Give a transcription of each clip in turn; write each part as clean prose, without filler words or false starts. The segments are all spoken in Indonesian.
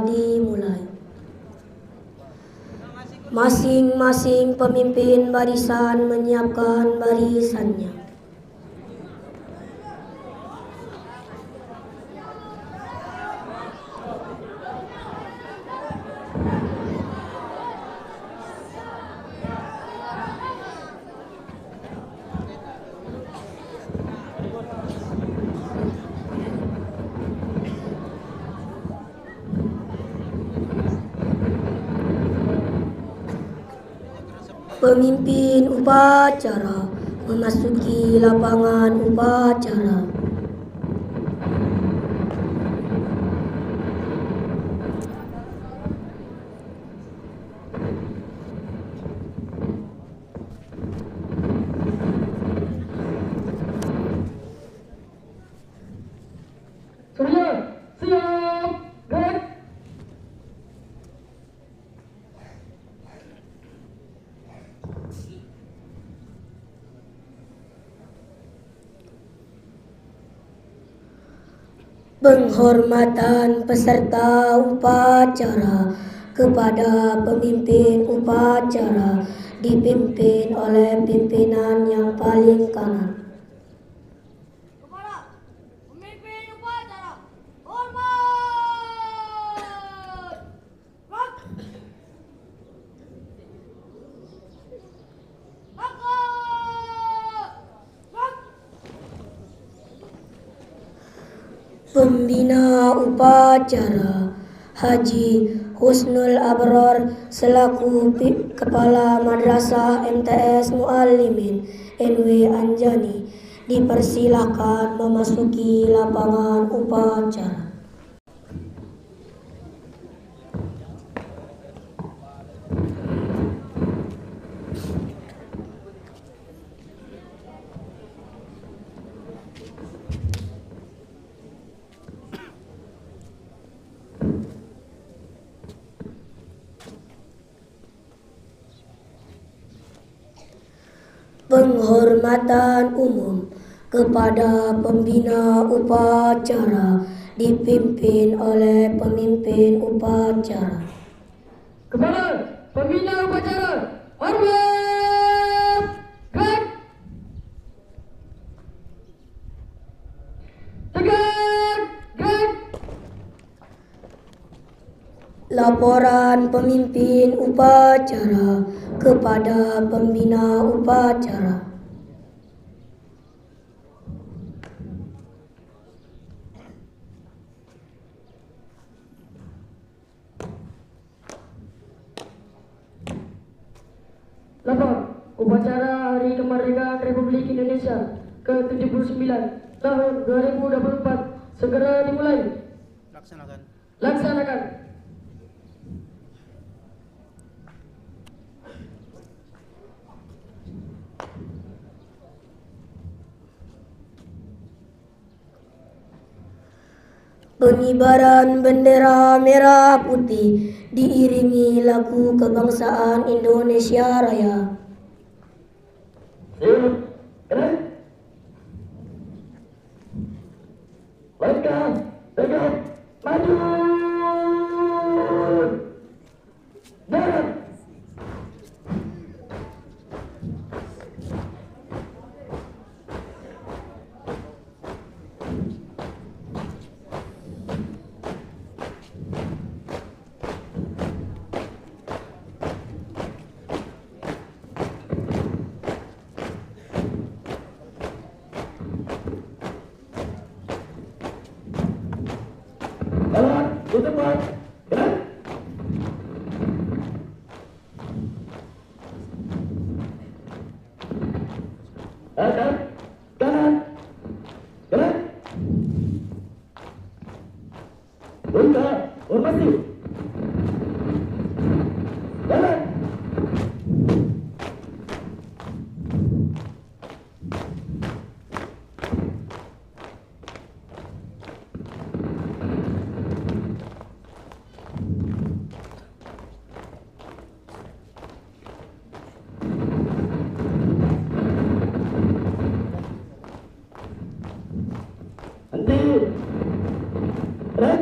dimulai. Masing-masing pemimpin barisan menyiapkan barisannya. Pemimpin upacara memasuki lapangan upacara. Penghormatan peserta upacara kepada pemimpin upacara dipimpin oleh pimpinan yang paling kanan. Kepada pemimpin upacara, hormat! Pembina upacara Haji Husnul Abror selaku Kepala Madrasah MTS Muallimin NW Anjani dipersilahkan memasuki lapangan upacara. Penghormatan umum kepada pembina upacara dipimpin oleh pemimpin upacara. Kepada pembina upacara, hormat! Gerak! Tegak! Gerak! Laporan pemimpin upacara kepada pembina upacara. Lapor upacara Hari Kemerdekaan Republik Indonesia ke-79 tahun 2024 segera dimulai. Laksanakan. Pengibaran bendera merah putih diiringi lagu kebangsaan Indonesia Raya. Gerak! Langkah tegak maju! Darat! Jalan di tempat. Gerak! Hadap kanan. Gerak! Buka formasi. Jalan. Henti. Gerak.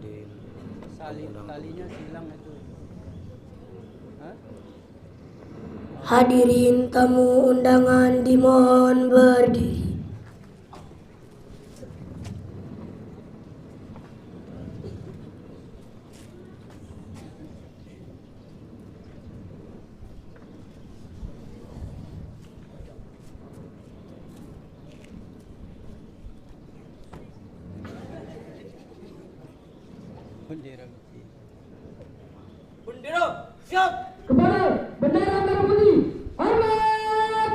di Talinya silang itu. Hah? Hadirin tamu undangan dimohon berdiri. Bendera putih. Bendera, siap. Kepada bendera merah putih. Hormat. Gerak.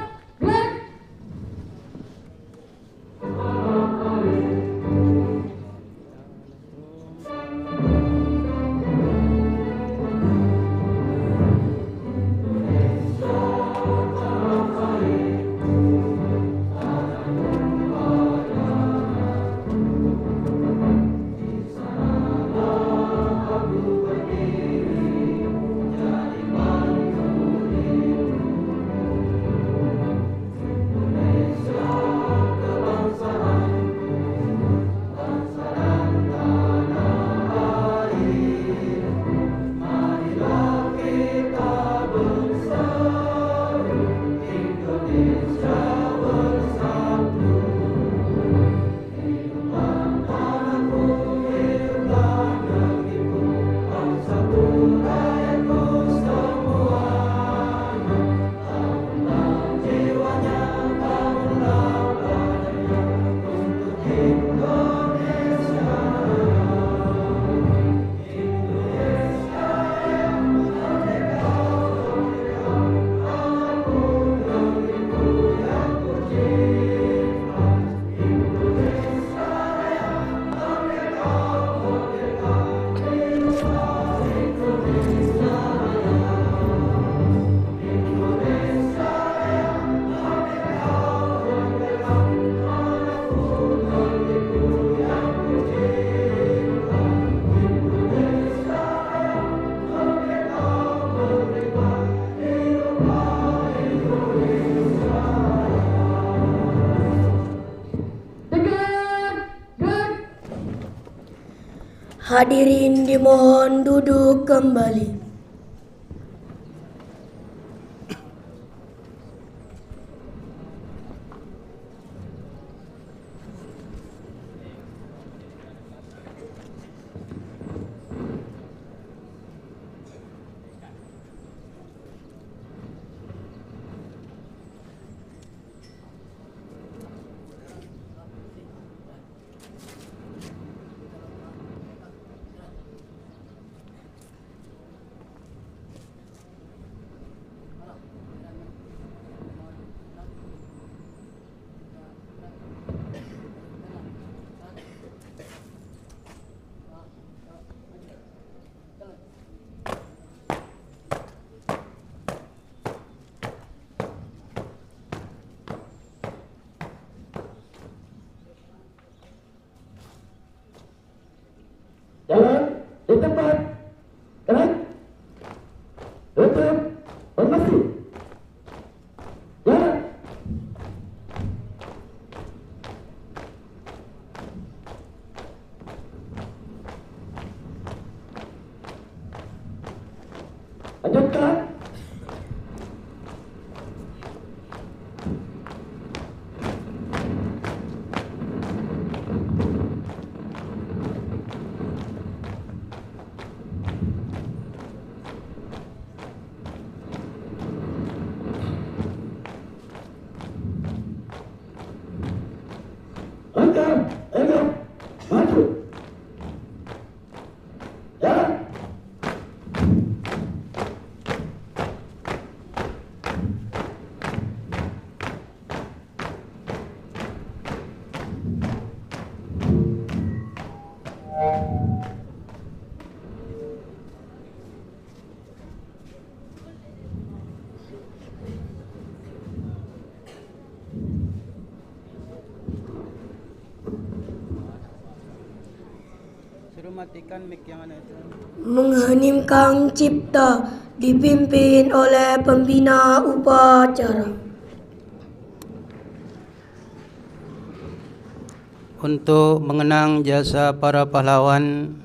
Hadirin dimohon duduk kembali. Jalan di tempat. Gerak. Tutup. Formasi. Jalan. Lanjutkan. Langkah, tegak, maju. Jalan. Suruh matikan mic yang ada itu. Mengheningkan cipta dipimpin oleh pembina upacara. Untuk mengenang jasa para pahlawan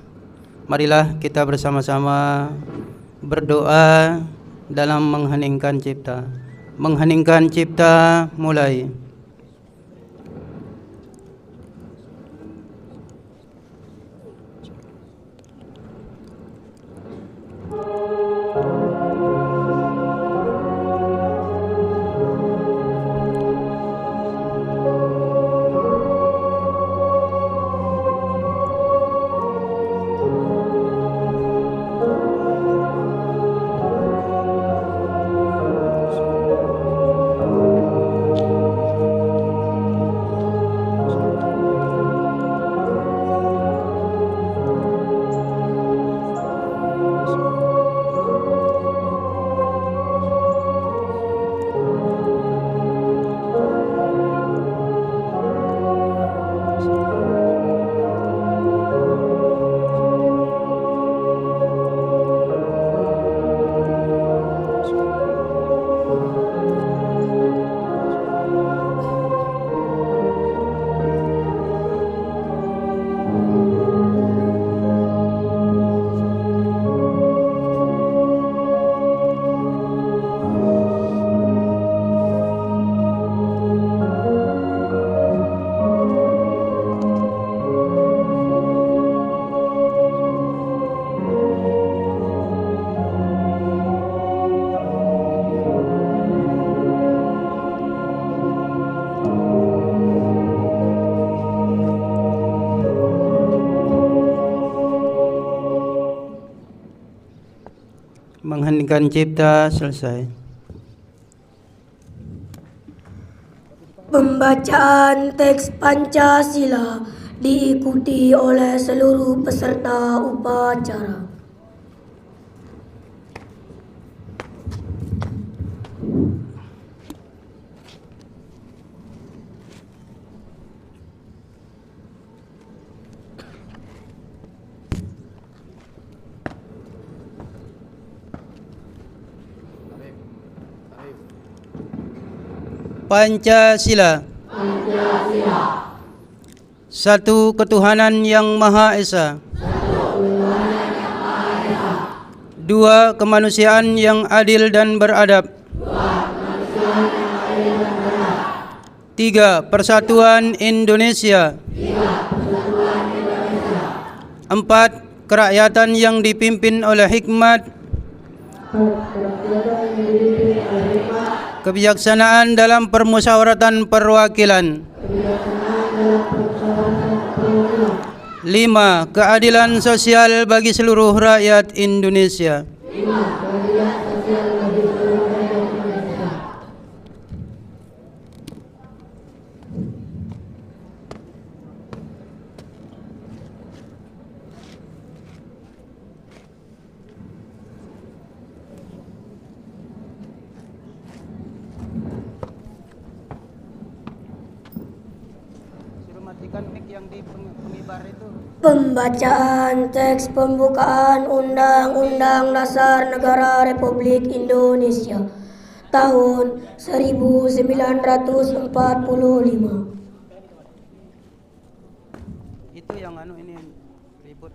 Marilah kita bersama-sama berdoa dalam mengheningkan cipta. Mengheningkan cipta mulai. Mengheningkan cipta selesai. Pembacaan teks Pancasila diikuti oleh seluruh peserta upacara. Pancasila. Satu ketuhanan yang Maha Esa. Dua kemanusiaan yang adil dan beradab. Tiga persatuan Indonesia. Empat kerakyatan yang dipimpin oleh hikmat, kebijaksanaan dalam permusyawaratan perwakilan. 5. Keadilan sosial bagi seluruh rakyat Indonesia. Matikan mic yang di pengibar itu. Pembacaan teks pembukaan Undang-Undang Dasar Negara Republik Indonesia tahun 1945. Itu yang ini ribut.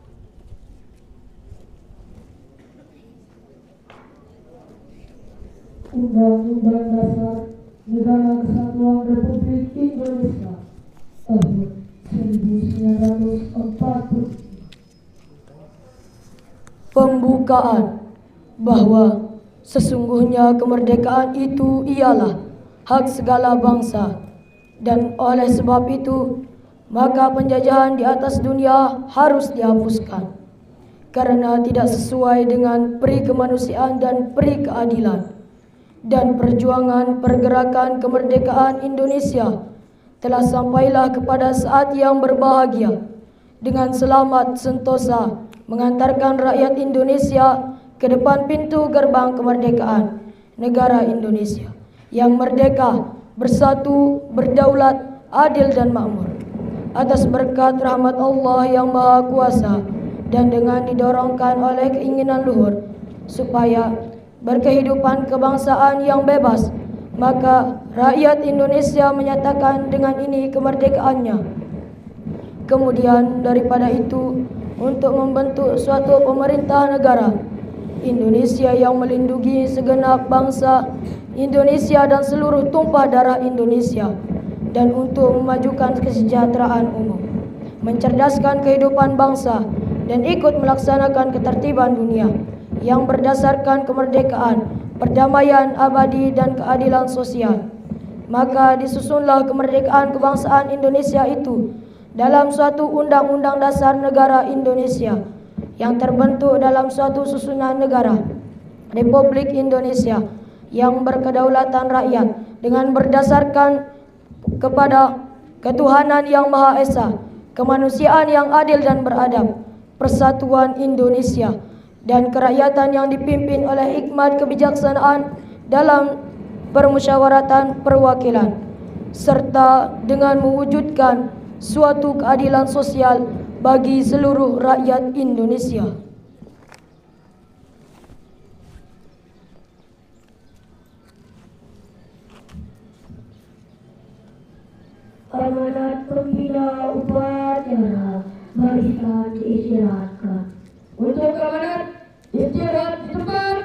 Undang-Undang Dasar Negara Kesatuan Republik Indonesia tahun 1945. Pembukaan bahwa sesungguhnya kemerdekaan itu ialah hak segala bangsa, dan oleh sebab itu maka penjajahan di atas dunia harus dihapuskan karena tidak sesuai dengan peri kemanusiaan dan peri keadilan. Dan perjuangan pergerakan kemerdekaan Indonesia telah sampailah kepada saat yang berbahagia dengan selamat sentosa mengantarkan rakyat Indonesia ke depan pintu gerbang kemerdekaan negara Indonesia yang merdeka, bersatu, berdaulat, adil dan makmur. Atas berkat rahmat Allah yang Maha Kuasa dan dengan didorongkan oleh keinginan luhur supaya berkehidupan kebangsaan yang bebas, maka rakyat Indonesia menyatakan dengan ini kemerdekaannya. Kemudian daripada itu, untuk membentuk suatu pemerintah negara Indonesia yang melindungi segenap bangsa Indonesia dan seluruh tumpah darah Indonesia, dan untuk memajukan kesejahteraan umum, mencerdaskan kehidupan bangsa, dan ikut melaksanakan ketertiban dunia yang berdasarkan kemerdekaan, perdamaian abadi, dan keadilan sosial. Maka disusunlah kemerdekaan kebangsaan Indonesia itu dalam suatu undang-undang dasar negara Indonesia yang terbentuk dalam suatu susunan negara Republik Indonesia yang berkedaulatan rakyat dengan berdasarkan kepada ketuhanan yang Maha Esa, kemanusiaan yang adil dan beradab, persatuan Indonesia, dan kerakyatan yang dipimpin oleh hikmat kebijaksanaan dalam permusyawaratan perwakilan, serta dengan mewujudkan suatu keadilan sosial bagi seluruh rakyat Indonesia. Amanat pembina upacara barisan diistirahatkan. Untuk amanat istirahat di tempat.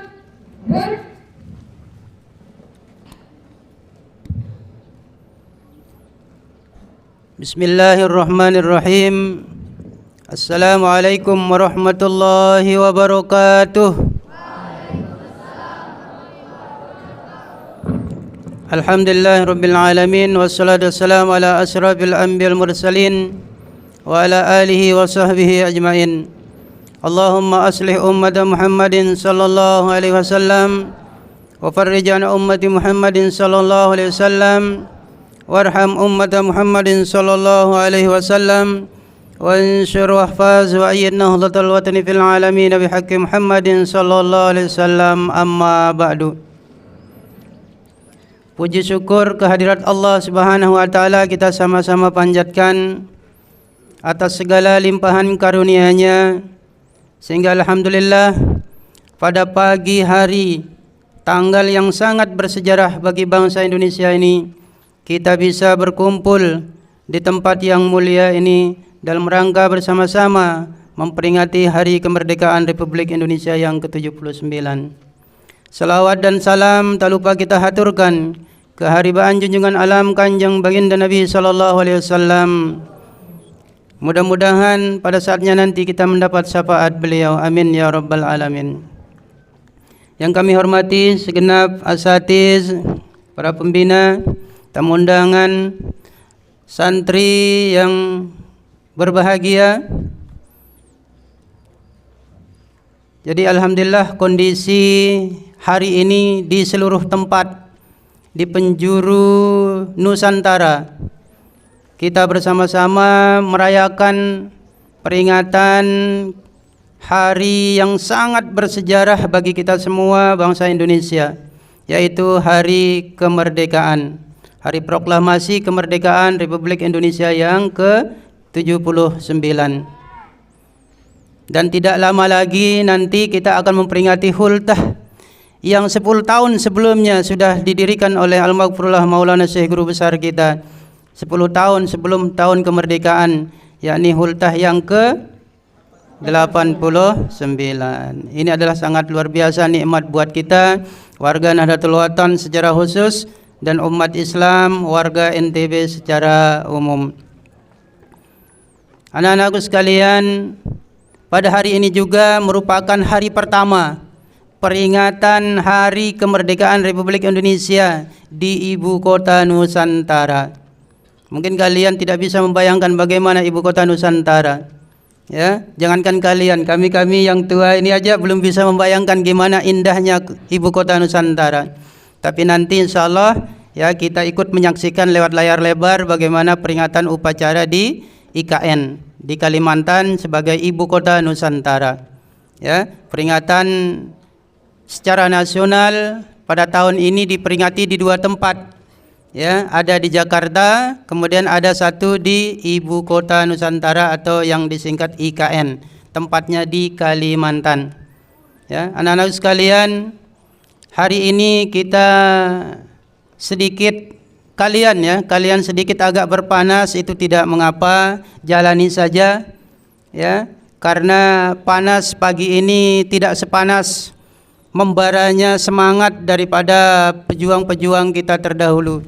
Bismillahirrahmanirrahim. Assalamualaikum warahmatullahi wabarakatuh. Alhamdulillah rabbil alamin, wassalatu wassalamu ala asrafil anbiya'il mursalin wa ala alihi wa sahbihi ajmain. Allahumma aslih ummata Muhammadin sallallahu alaihi wasallam wa farrij an ummati Muhammadin sallallahu alaihi wasallam warham ummata Muhammadin sallallahu alaihi wasallam wansur wahfaz wa ayyid nahdlatal watani fil alamin bihaqqi Muhammadin sallallahu alaihi wasallam. Amma ba'du. Puji syukur kehadirat Allah Subhanahu wa taala kita sama-sama panjatkan atas segala limpahan karunia-Nya, sehingga alhamdulillah pada pagi hari tanggal yang sangat bersejarah bagi bangsa Indonesia ini, kita bisa berkumpul di tempat yang mulia ini dalam rangka bersama-sama memperingati Hari Kemerdekaan Republik Indonesia yang ke-79. Salawat dan salam tak lupa kita haturkan keharibaan junjungan alam Kanjeng Baginda Nabi sallallahu alaihi wasallam. Mudah-mudahan pada saatnya nanti kita mendapat syafaat beliau. Amin ya rabbal alamin. Yang kami hormati segenap asatiz, para pembina, tamu undangan, santri yang berbahagia. Jadi alhamdulillah kondisi hari ini di seluruh tempat di penjuru Nusantara kita bersama-sama merayakan peringatan hari yang sangat bersejarah bagi kita semua bangsa Indonesia, yaitu Hari Kemerdekaan, Hari Proklamasi Kemerdekaan Republik Indonesia yang ke-79. Dan tidak lama lagi nanti kita akan memperingati hultah yang 10 tahun sebelumnya sudah didirikan oleh Al-Maghfurullah Maulana Syekh Guru Besar kita, 10 tahun sebelum tahun kemerdekaan, yakni hultah yang ke-89. Ini adalah sangat luar biasa nikmat buat kita warga Nahdlatul Watan secara khusus dan umat Islam warga NTB secara umum. Anak-anakku sekalian, pada hari ini juga merupakan hari pertama peringatan Hari Kemerdekaan Republik Indonesia di Ibu Kota Nusantara. Mungkin kalian tidak bisa membayangkan bagaimana Ibu Kota Nusantara. Ya, jangankan kalian, kami yang tua ini aja belum bisa membayangkan gimana indahnya Ibu Kota Nusantara. Tapi nanti insya Allah ya kita ikut menyaksikan lewat layar lebar bagaimana peringatan upacara di IKN di Kalimantan sebagai Ibu Kota Nusantara. Ya, peringatan secara nasional pada tahun ini diperingati di 2 tempat. Ya, ada di Jakarta, kemudian ada satu di Ibu Kota Nusantara atau yang disingkat IKN. Tempatnya di Kalimantan. Ya, anak-anak sekalian, hari ini kita sedikit kalian sedikit agak berpanas, itu tidak mengapa, jalani saja. Ya, karena panas pagi ini tidak sepanas membaranya semangat daripada pejuang-pejuang kita terdahulu.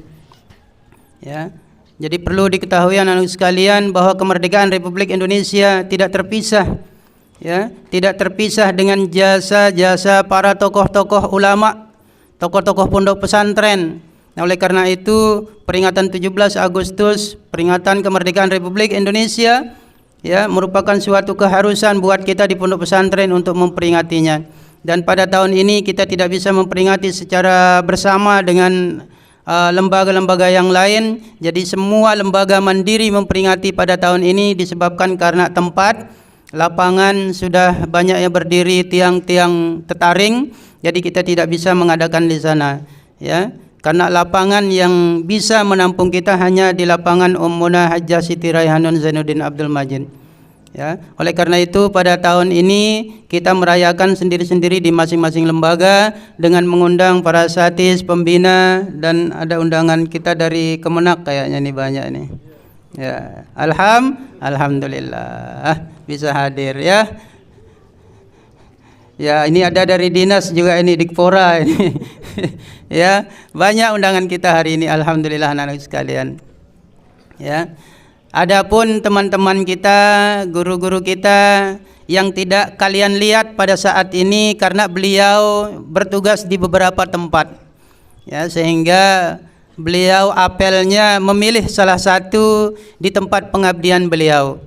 Ya, jadi perlu diketahui anak-anak sekalian bahwa kemerdekaan Republik Indonesia tidak terpisah, ya, tidak terpisah dengan jasa-jasa para tokoh-tokoh ulama, tokoh-tokoh pondok pesantren. Nah, oleh karena itu peringatan 17 Agustus, peringatan kemerdekaan Republik Indonesia, ya, merupakan suatu keharusan buat kita di pondok pesantren untuk memperingatinya. Dan pada tahun ini kita tidak bisa memperingati secara bersama dengan lembaga-lembaga yang lain. Jadi semua lembaga mandiri memperingati pada tahun ini disebabkan karena tempat lapangan sudah banyak yang berdiri tiang-tiang tetaring. Jadi kita tidak bisa mengadakan di sana, ya. Karena lapangan yang bisa menampung kita hanya di lapangan Ummuna Hajjah Siti Raihanun Zainuddin Abdul Majid. Ya, oleh karena itu pada tahun ini kita merayakan sendiri-sendiri di masing-masing lembaga dengan mengundang para satis, pembina, dan ada undangan kita dari Kemenak kayaknya nih banyak nih. Ya, alhamdulillah bisa hadir ya. Ya, ini ada dari dinas juga ini Dikpora ini. Ya, banyak undangan kita hari ini, alhamdulillah anak-anak sekalian. Ya. Adapun teman-teman kita, guru-guru kita yang tidak kalian lihat pada saat ini karena beliau bertugas di beberapa tempat, ya, sehingga beliau apelnya memilih salah satu di tempat pengabdian beliau,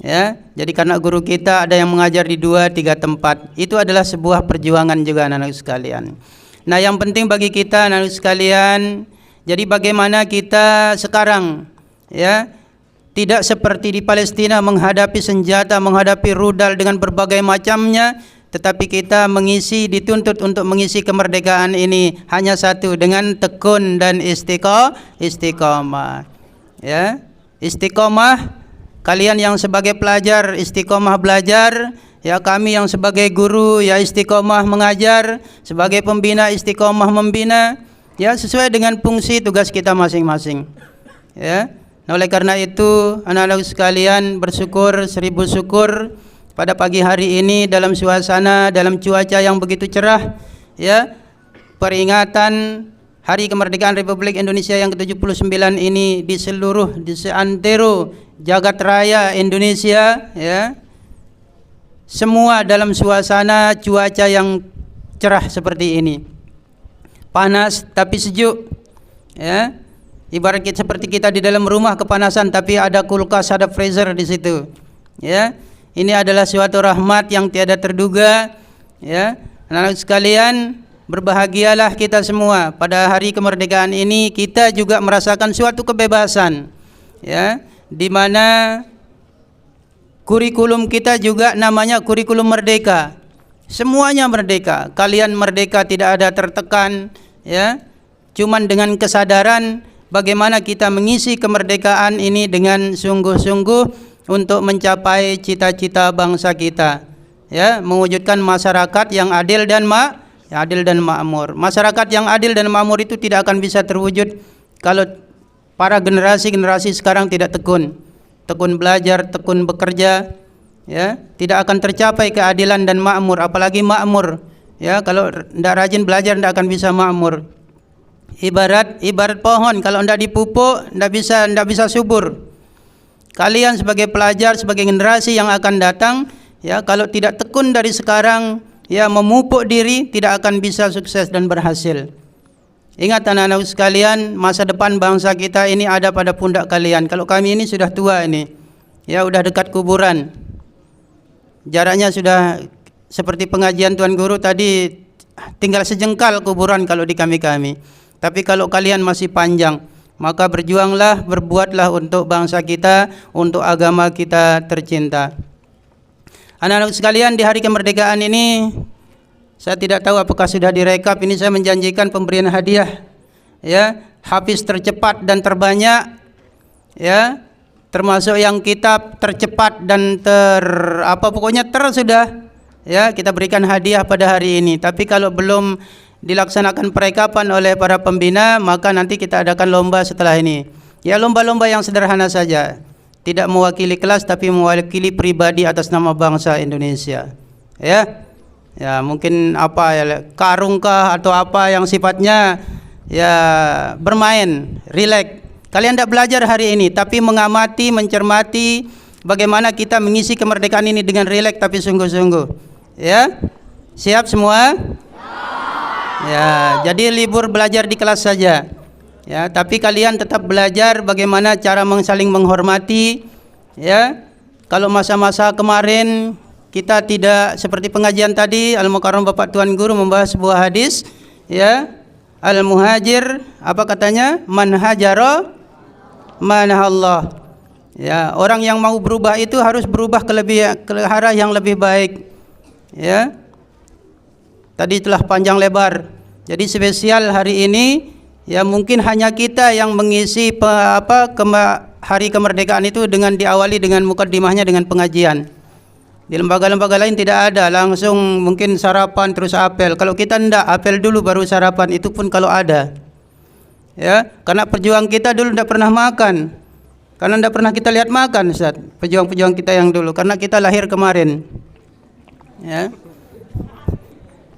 ya. Jadi karena guru kita ada yang mengajar di 2-3 tempat, itu adalah sebuah perjuangan juga anak-anak sekalian. Nah, yang penting bagi kita anak-anak sekalian, jadi bagaimana kita sekarang, ya, tidak seperti di Palestina menghadapi senjata, menghadapi rudal dengan berbagai macamnya, tetapi kita dituntut untuk mengisi kemerdekaan ini hanya satu, dengan tekun dan istiqomah. Ya, istiqomah, kalian yang sebagai pelajar istiqomah belajar, ya, kami yang sebagai guru ya istiqomah mengajar, sebagai pembina istiqomah membina, ya, sesuai dengan fungsi tugas kita masing-masing. Ya. Nah, oleh karena itu anak-anak sekalian bersyukur, 1000 syukur pada pagi hari ini dalam suasana, dalam cuaca yang begitu cerah, ya, peringatan Hari Kemerdekaan Republik Indonesia yang ke-79 ini di seantero jagat raya Indonesia, ya, semua dalam suasana cuaca yang cerah seperti ini. Panas tapi sejuk, ya. Ibarat seperti kita di dalam rumah kepanasan tapi ada kulkas, ada freezer di situ. Ya. Ini adalah suatu rahmat yang tiada terduga, ya. Anak-anak sekalian, berbahagialah kita semua pada hari kemerdekaan ini. Kita juga merasakan suatu kebebasan, ya, di mana kurikulum kita juga namanya kurikulum merdeka. Semuanya merdeka. Kalian merdeka, tidak ada tertekan, ya. Cuman dengan kesadaran bagaimana kita mengisi kemerdekaan ini dengan sungguh-sungguh untuk mencapai cita-cita bangsa kita, ya, mewujudkan masyarakat yang adil dan makmur. Masyarakat yang adil dan makmur itu tidak akan bisa terwujud kalau para generasi sekarang tidak tekun belajar, tekun bekerja, ya, tidak akan tercapai keadilan dan makmur, apalagi makmur, ya. Kalau tidak rajin belajar tidak akan bisa makmur. Ibarat pohon, kalau tidak dipupuk tidak bisa subur. Kalian sebagai pelajar, sebagai generasi yang akan datang, ya, kalau tidak tekun dari sekarang, ya, memupuk diri, tidak akan bisa sukses dan berhasil. Ingat anak-anak sekalian, masa depan bangsa kita ini ada pada pundak kalian. Kalau kami ini sudah tua ini, ya, sudah dekat kuburan. Jaraknya sudah seperti pengajian Tuan Guru tadi, tinggal sejengkal kuburan kalau di kami-kami. Tapi kalau kalian masih panjang, maka berjuanglah, berbuatlah untuk bangsa kita, untuk agama kita tercinta. Anak-anak sekalian, di hari kemerdekaan ini, saya tidak tahu apakah sudah direkap, ini saya menjanjikan pemberian hadiah, ya, hafiz tercepat dan terbanyak, ya, termasuk yang kitab tercepat dan pokoknya sudah, ya, kita berikan hadiah pada hari ini. Tapi kalau belum dilaksanakan perekapan oleh para pembina, maka nanti kita adakan lomba setelah ini. Ya, lomba-lomba yang sederhana saja. tidak mewakili kelas tapi mewakili pribadi atas nama bangsa Indonesia. Ya. Ya, mungkin apa ya, karung kah atau apa yang sifatnya ya bermain, rileks. Kalian tidak belajar hari ini tapi mengamati, mencermati bagaimana kita mengisi kemerdekaan ini dengan rileks tapi sungguh-sungguh. Ya. Siap semua? Ya, jadi libur belajar di kelas saja. Ya, tapi kalian tetap belajar bagaimana cara saling menghormati. Ya, kalau masa-masa kemarin kita tidak seperti pengajian tadi, Al-Mukarram Bapak Tuan Guru membahas sebuah hadis. Ya, Al-Muhajir apa katanya? Man hajara manahallah. Ya, orang yang mau berubah itu harus berubah ke arah yang lebih baik. Ya, tadi telah panjang lebar. Jadi spesial hari ini. Ya mungkin hanya kita yang mengisi hari kemerdekaan itu dengan diawali dengan mukaddimahnya dengan pengajian. Di lembaga-lembaga lain tidak ada, langsung mungkin sarapan terus apel. Kalau kita enggak, apel dulu baru sarapan, itu pun kalau ada. Ya, karena pejuang kita dulu tidak pernah makan. Karena tidak pernah kita lihat makan, Ustaz. Pejuang-pejuang kita yang dulu, karena kita lahir kemarin. Ya.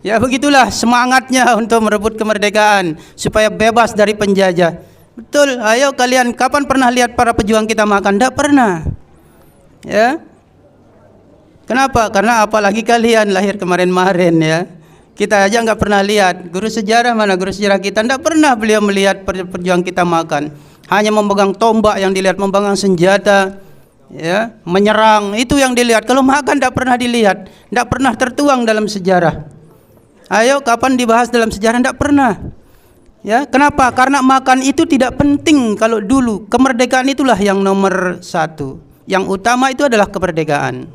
Ya begitulah semangatnya untuk merebut kemerdekaan supaya bebas dari penjajah. Betul, ayo kalian kapan pernah lihat para pejuang kita makan? Tidak pernah. Ya. Kenapa? Karena apalagi kalian lahir kemarin-kemarin ya. Kita aja nggak pernah lihat. Guru sejarah mana? Guru sejarah kita tidak pernah beliau melihat pejuang kita makan. Hanya memegang tombak yang dilihat, memegang senjata, ya, menyerang itu yang dilihat. Kalau makan tidak pernah dilihat, tidak pernah tertuang dalam sejarah. Ayo kapan dibahas dalam sejarah? Tidak pernah. Ya, kenapa? Karena makan itu tidak penting kalau dulu. Kemerdekaan itulah yang nomor satu. Yang utama itu adalah kemerdekaan.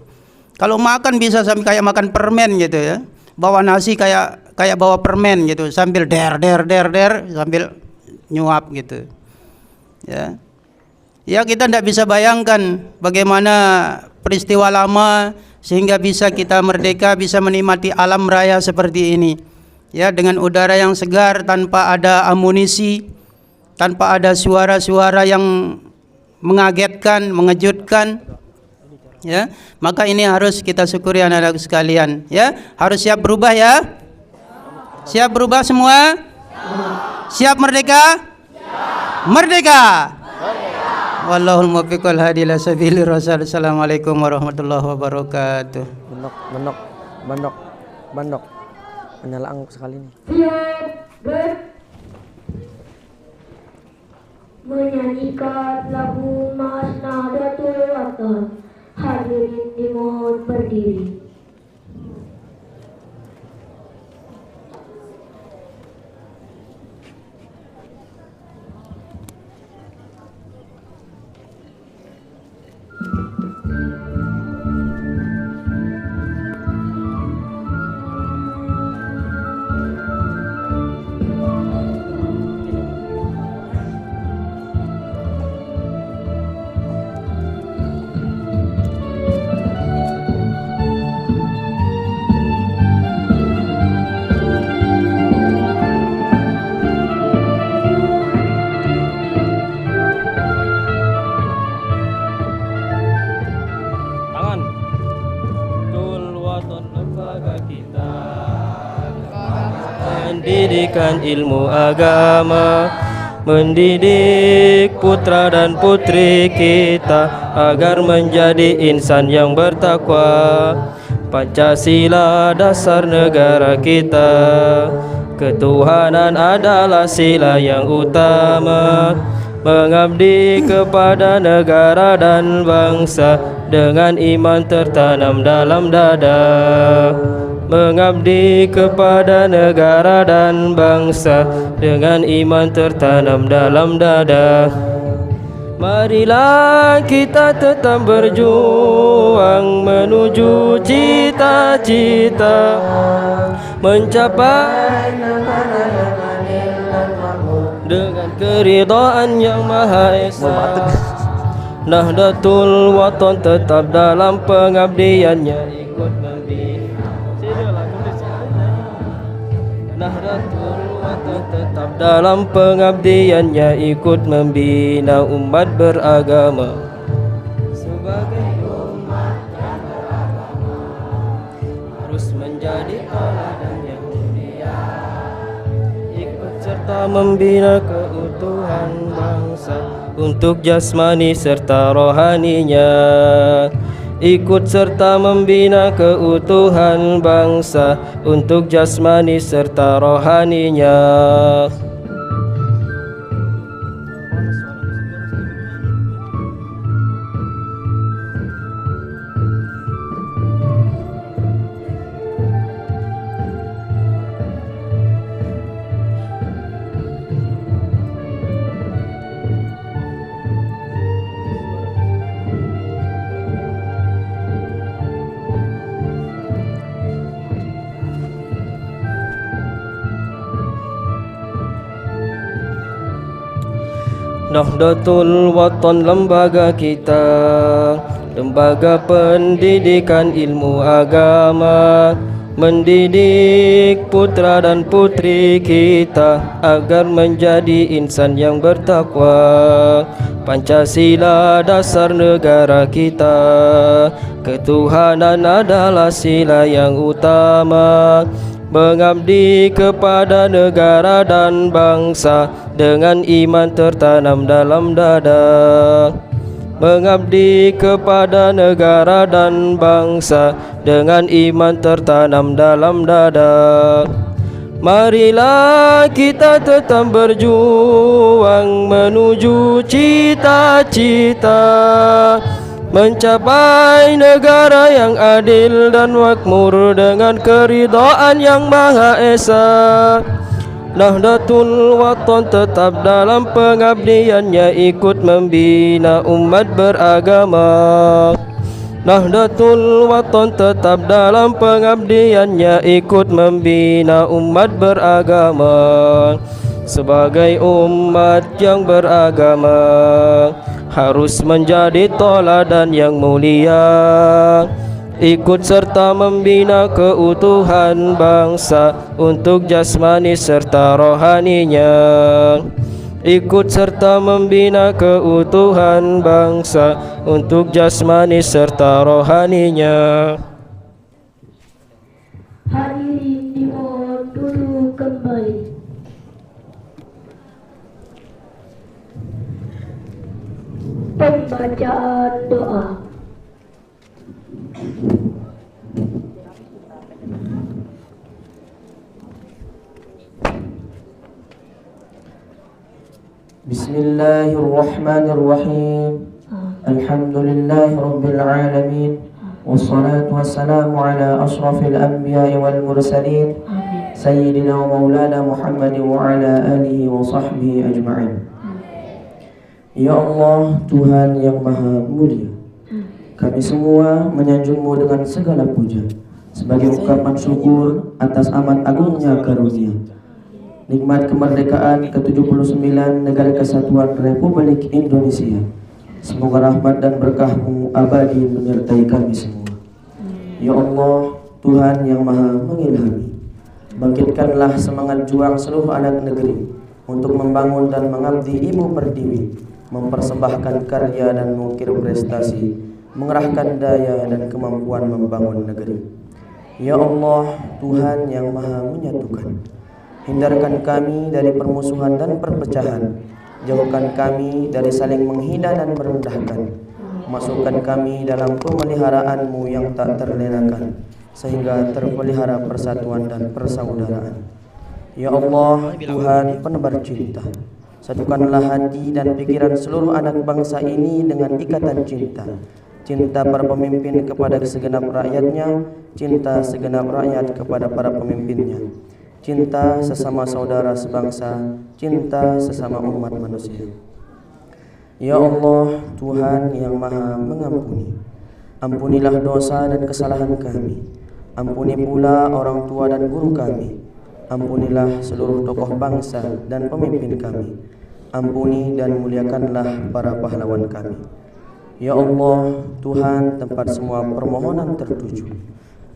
Kalau makan bisa sampai kayak makan permen gitu ya. Bawa nasi kayak bawa permen gitu, sambil der sambil nyuap gitu. Ya. Ya kita tidak bisa bayangkan bagaimana peristiwa lama sehingga bisa kita merdeka, bisa menikmati alam raya seperti ini. Ya, dengan udara yang segar tanpa ada amunisi, tanpa ada suara-suara yang mengagetkan, mengejutkan. Ya, maka ini harus kita syukuri anak-anak sekalian. Ya, harus siap berubah ya. Siap berubah semua? Siap merdeka? Merdeka. Wallahul muwaffiq wal hadi ila sabilir rasyad. Assalamualaikum warahmatullahi wabarakatuh. Bandok. Penyalaang sekali nih. Menyanyikan lagu Mas Nahdlatul Wathon. Hadirin dimohon berdiri. Pendidikan ilmu agama, mendidik putra dan putri kita agar menjadi insan yang bertakwa. Pancasila dasar negara kita, ketuhanan adalah sila yang utama. Mengabdi kepada negara dan bangsa dengan iman tertanam dalam dada. Mengabdi kepada negara dan bangsa dengan iman tertanam dalam dada. Marilah kita tetap berjuang menuju cita-cita, mencapai dengan keridhaan yang Maha Esa. Nahdlatul Wathon tetap dalam pengabdiannya ikut membina. Nahdlatul Wathon tetap dalam pengabdiannya ikut membina umat beragama. sebagai umat yang beragama harus menjadi teladan yang mulia, ikut serta membina keutuhan bangsa untuk jasmani serta rohaninya, ikut serta membina keutuhan bangsa untuk jasmani serta rohaninya. Nahdlatul Watan lembaga kita, lembaga pendidikan ilmu agama, mendidik putra dan putri kita agar menjadi insan yang bertakwa. Pancasila dasar negara kita, ketuhanan adalah sila yang utama. Mengabdi kepada negara dan bangsa dengan iman tertanam dalam dada. Mengabdi kepada negara dan bangsa dengan iman tertanam dalam dada. Marilah kita tetap berjuang menuju cita-cita, mencapai negara yang adil dan makmur dengan keridhaan yang Maha Esa. Nahdlatul Watan tetap dalam pengabdiannya ikut membina umat beragama. Nahdlatul Watan tetap dalam pengabdiannya ikut membina umat beragama. Sebagai umat yang beragama harus menjadi teladan yang mulia, ikut serta membina keutuhan bangsa untuk jasmani serta rohaninya, ikut serta membina keutuhan bangsa untuk jasmani serta rohaninya. Hadirin dimohon duduk kembali. Pembacaan doa. Bismillahirrahmanirrahim. Alhamdulillahi rabbil alamin. Wassalatu wassalamu ala ashrafil anbiya'i wal mursalin, sayyidina wa maulana Muhammadin wa ala alihi wa sahbihi ajma'in. Ya Allah, Tuhan yang Maha Mulia, kami semua menyanjungmu dengan segala puja sebagai ungkapan syukur atas amat agungnya karunia, nikmat kemerdekaan ke-79 Negara Kesatuan Republik Indonesia. Semoga rahmat dan berkah-Mu abadi menyertai kami semua. Ya Allah, Tuhan yang Maha mengilhami, bangkitkanlah semangat juang seluruh anak negeri untuk membangun dan mengabdi Ibu Pertiwi, mempersembahkan karya dan mengukir prestasi, mengerahkan daya dan kemampuan membangun negeri. Ya Allah, Tuhan yang Maha menyatukan, hindarkan kami dari permusuhan dan perpecahan, jauhkan kami dari saling menghina dan merendahkan, masukkan kami dalam pemeliharaan-Mu yang tak terlena-kan, sehingga terpelihara persatuan dan persaudaraan. Ya Allah, Tuhan penebar cinta, satukanlah hati dan pikiran seluruh anak bangsa ini dengan ikatan cinta. Cinta para pemimpin kepada segenap rakyatnya, cinta segenap rakyat kepada para pemimpinnya, cinta sesama saudara sebangsa, cinta sesama umat manusia. Ya Allah, Tuhan yang Maha mengampuni, ampunilah dosa dan kesalahan kami. Ampuni pula orang tua dan guru kami. Ampunilah seluruh tokoh bangsa dan pemimpin kami. Ampuni dan muliakanlah para pahlawan kami. Ya Allah, Tuhan tempat semua permohonan tertuju,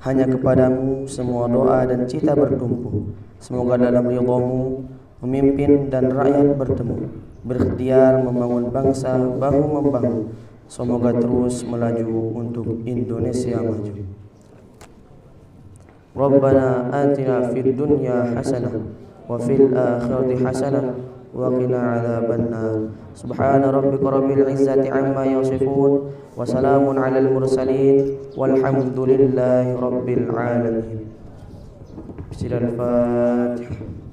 hanya kepadamu semua doa dan cita bertumpu. Semoga dalam ridha-Mu pemimpin dan rakyat bertemu, berikhtiar membangun bangsa bahu membahu semoga terus melaju untuk Indonesia maju. Rabbana atina fid dunya hasanah wa fil akhirati hasanah wa qina adzabannar. Subhana rabbika rabbil izzati amma yasifun wa salamun alal mursalin walhamdulillahi rabbil alamin. Bismillahirrahmanirrahim.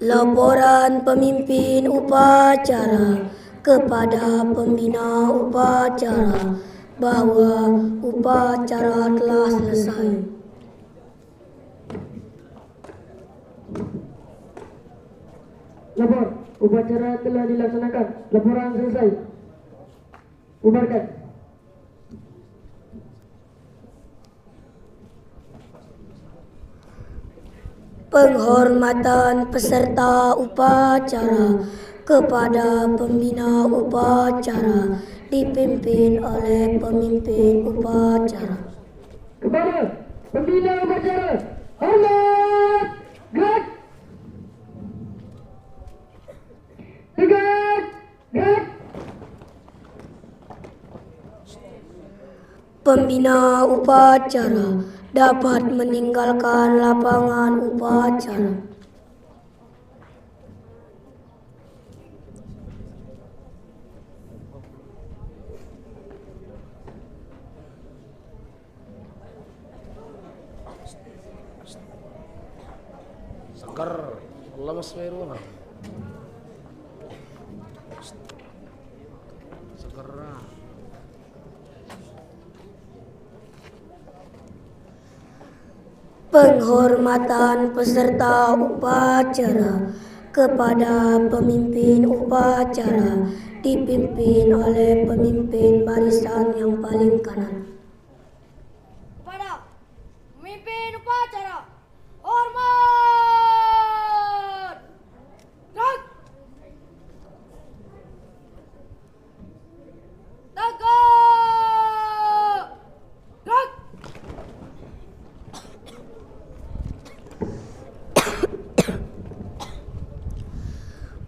Laporan pemimpin upacara kepada pembina upacara bahwa upacara telah selesai. Lapor, upacara telah dilaksanakan. Laporan selesai. Bubarkan. Penghormatan peserta upacara kepada pembina upacara dipimpin oleh pemimpin upacara. Kepada pembina upacara, hormat, gerak, tegak, gerak. Pembina upacara dapat meninggalkan lapangan upacara. Seger, lemes meru. Seger. Penghormatan peserta upacara kepada pemimpin upacara dipimpin oleh pemimpin barisan yang paling kanan. Kepada pemimpin upacara, hormat! Gerak! Tegak! Gerak!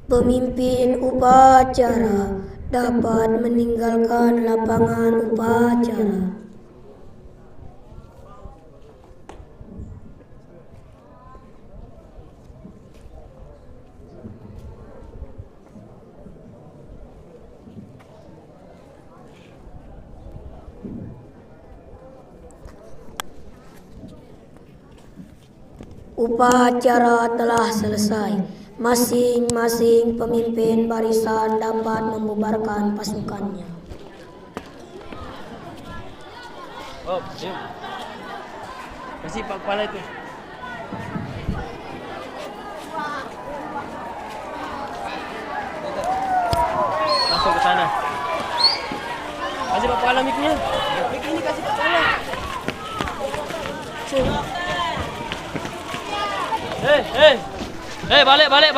Pemimpin upacara dapat meninggalkan lapangan upacara. Upacara telah selesai. Masing-masing pemimpin barisan dapat membubarkan pasukannya. Oh, diam. Kasih Pak Kepala itu. Langsung ke sana. Kasih Pak Kepala mic-nya. Mic ini kasih Pak Kepala. Hei, balik. Oi.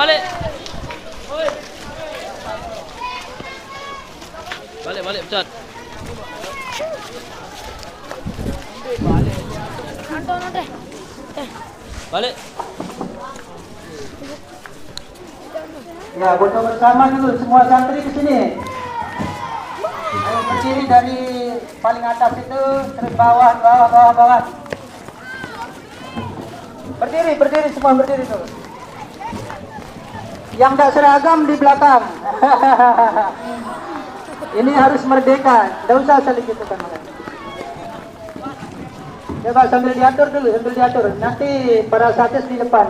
Balik, pecat. Balik. Ya, foto bersama dulu semua santri ke sini. Ayo berdiri dari paling atas itu terus bawah. Berdiri semua berdiri dulu. Yang tidak seragam di belakang. Ini harus merdeka. Tidak usah saling gitu kan. Coba sambil diatur dulu, Nanti para satgas di depan.